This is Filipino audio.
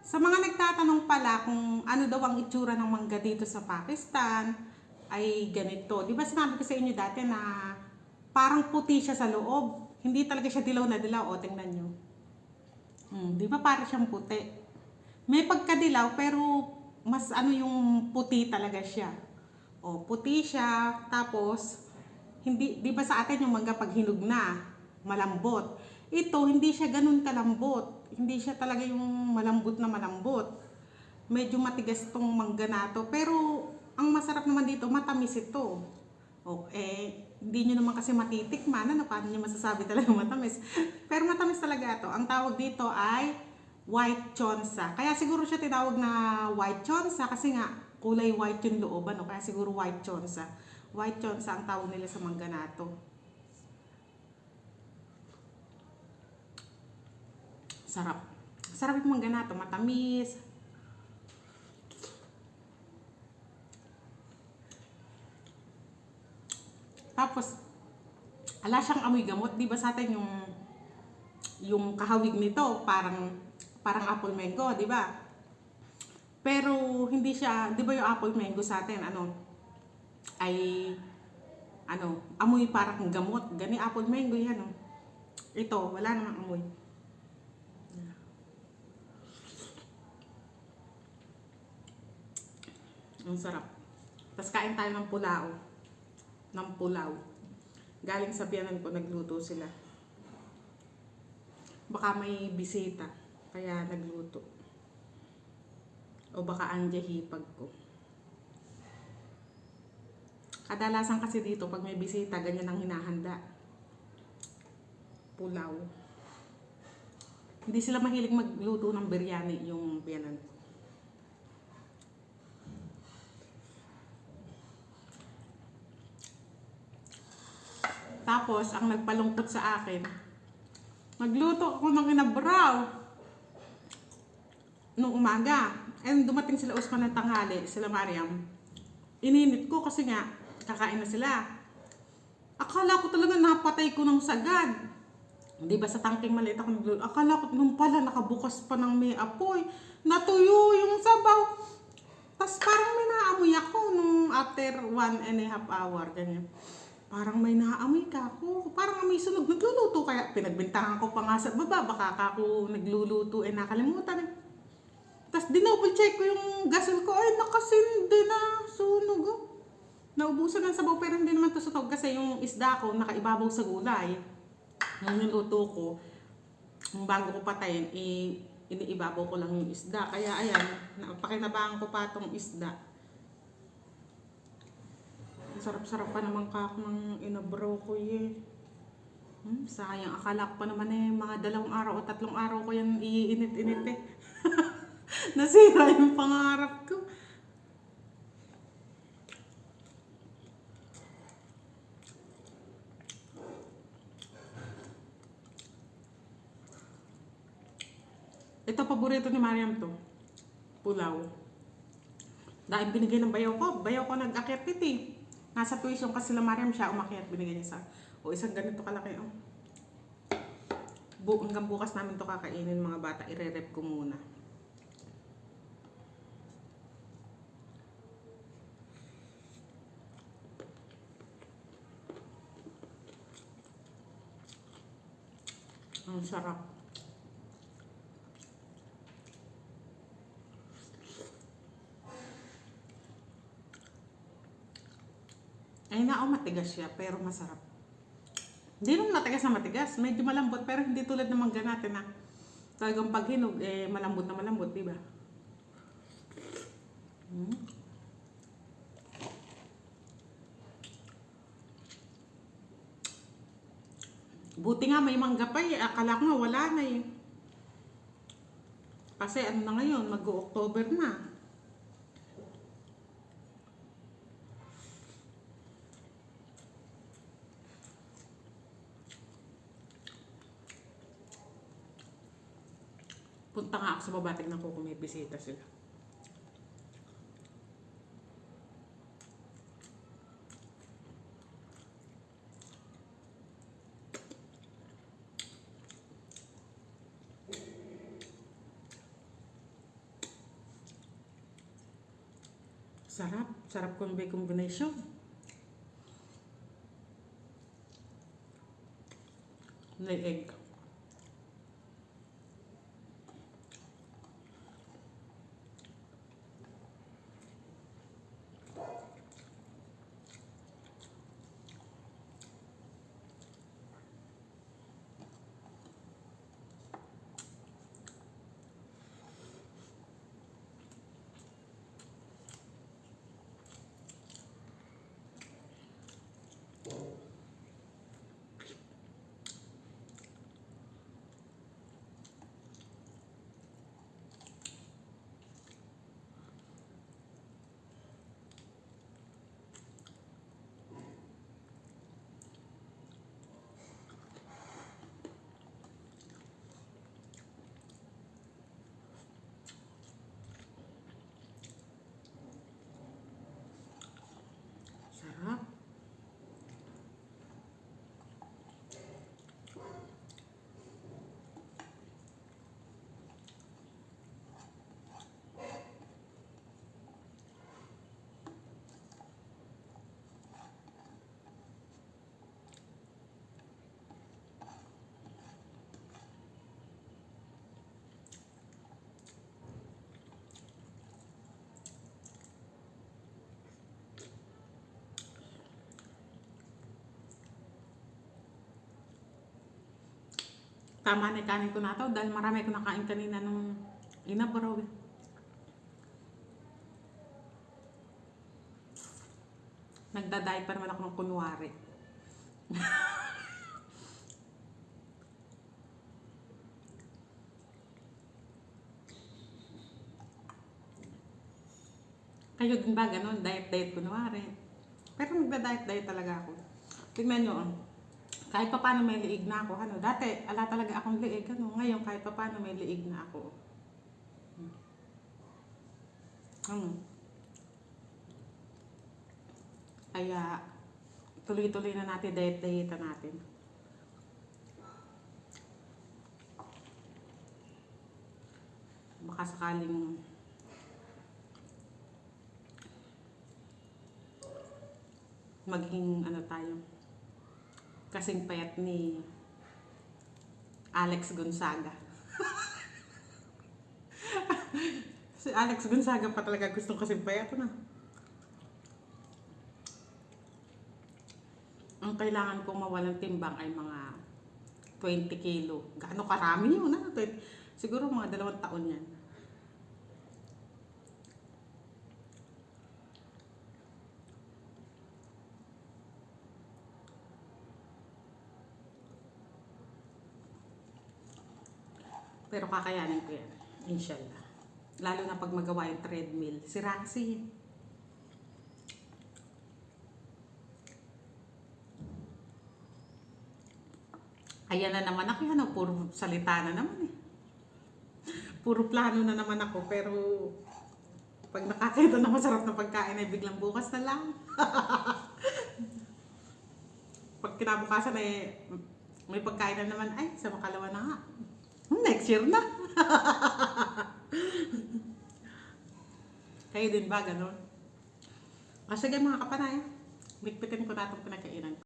Sa mga nagtatanong pala kung ano daw ang itsura ng mangga dito sa Pakistan, ay ganito. Di ba sinabi ko sa inyo dati na parang puti siya sa loob. Hindi talaga siya dilaw na dilaw. O, tingnan nyo. Di ba parang siyang puti? May pagkadilaw pero mas ano yung puti talaga siya. O, puti siya. Tapos, hindi, di ba sa atin yung mangga pag hinog na, malambot. Ito, hindi siya ganun kalambot. Hindi siya talaga yung malambot na malambot. Medyo matigas tong mangga na to. Pero, ang masarap naman dito, matamis ito. O, hindi nyo naman kasi matitikman. Ano, paano nyo masasabi talaga matamis? Pero matamis talaga ito. Ang tawag dito ay white chonsa. Kaya siguro siya tinawag na white chonsa kasi nga kulay white yung loob. Ano? Kaya siguro white chonsa. White chonsa ang tawag nila sa mangga na to. Sarap. Sarap yung mangga na to. Matamis. Tapos, ala siyang amoy gamot. Di ba sa atin yung kahawig nito, parang apple mango, di ba? Pero hindi siya, di ba yung apple mango sa atin, ay, amoy parang gamot. Gani apple mango yan, oh. Ito, wala namang amoy. Ang sarap. Tapos kain tayo ng pulao. Ng pulaw. Galing sa biyanan ko, nagluto sila. Baka may bisita, kaya nagluto. O baka andya hipag ko. Kadalasan kasi dito, pag may bisita, ganyan ang hinahanda. Pulaw. Hindi sila mahilig magluto ng biryani, yung biyanan ko. Tapos, ang nagpalungkot sa akin, nagluto ako ng inabraw nung umaga. And dumating sila Usman ng tanghali, sila Mariam. Ininit ko kasi nga, kakain na sila. Akala ko talaga napatay ko ng sagad. Di ba sa tangking maliit ako nagluto? Akala ko nung pala nakabukas pa ng may apoy. Natuyo yung sabaw. Tapos parang may naamoy ako nung after 1.5 hour, ganyan. Parang may naamoy ka ako. Parang may sunog. Nagluluto kaya. Pinagbintangan ko pa nga sa baba. Baka ako nagluluto nakalimutan. Tapos dinouble check ko yung gasol ko. Ay, nakasindi na. Sunog. Oh. Naubusan ng sabaw pero hindi naman to sunog kasi yung isda ko nakaibabaw sa gulay. Nung niluto ko, bago ko patayin, iniibabaw ko lang yung isda. Kaya ayan, pakinabangan ko pa tong isda. Sarap-sarap pa naman kako ng inabraw ko sayang, akala ko pa naman mga 2 araw o 3 araw ko yan iinit-init Nasira yung pangarap ko. Ito, paborito ni Mariam to. Pulaw. Dahil binigay ng bayaw ko. Bayaw ko nag-akyat ito Nasa tuition kasi sila Mariam siya umakyat. Binigay niya sa, isang ganito kalaki. Hanggang bukas namin to kakainin mga bata. Ire-rep ko muna. Ang sarap. Ay matigas siya pero masarap. Hindi naman matigas na matigas. Medyo malambot pero hindi tulad ng mangga natin na talagang pag hinog, malambot na malambot, diba? Buti nga may mangga pa Akala ko nga wala na Kasi ano na ngayon, mag-October na. Punta nga ako sa baba, tignan ko kung may bisita sila. Sarap. Sarap combination. Leeg. Sarap. Tama na kanin ko na to dahil marami ko nakain kanina nung inabraw. Nagda-diet pa naman ako ng kunwari. Kayo din ba ganun? Diet kunwari. Pero nagda-diet talaga ako. Tignan nyo, kahit pa paano may liig na ako. Ano, dati, ala talaga akong liig. Ano, ngayon, kahit pa paano may liig na ako. Kaya, tuloy-tuloy na natin, diet natin. Baka sakaling maging ano tayo, kasing payat ni Alex Gonzaga. Si Alex Gonzaga pa talaga gustong kasing payat na. Ang kailangan kong mawalang timbang ay mga 20 kilo. Gaano karami yun? Ano? Siguro mga 2 taon yan. Pero kakayanin ko yan. Inshallah. Lalo na pag magawa yung treadmill. Si Roxy. Ayan na naman ako. Ano, puro salita na naman eh. Puro plano na naman ako. Pero pag nakakita na masarap na pagkain ay biglang bukas na lang. Pag kinabukasan ay may pagkain na naman. Ay, sa makalawa na nga. Next year na. Kayo din ba, gano'n? Sige mga kapanay, ligpitin ko na itong pinakainan ko.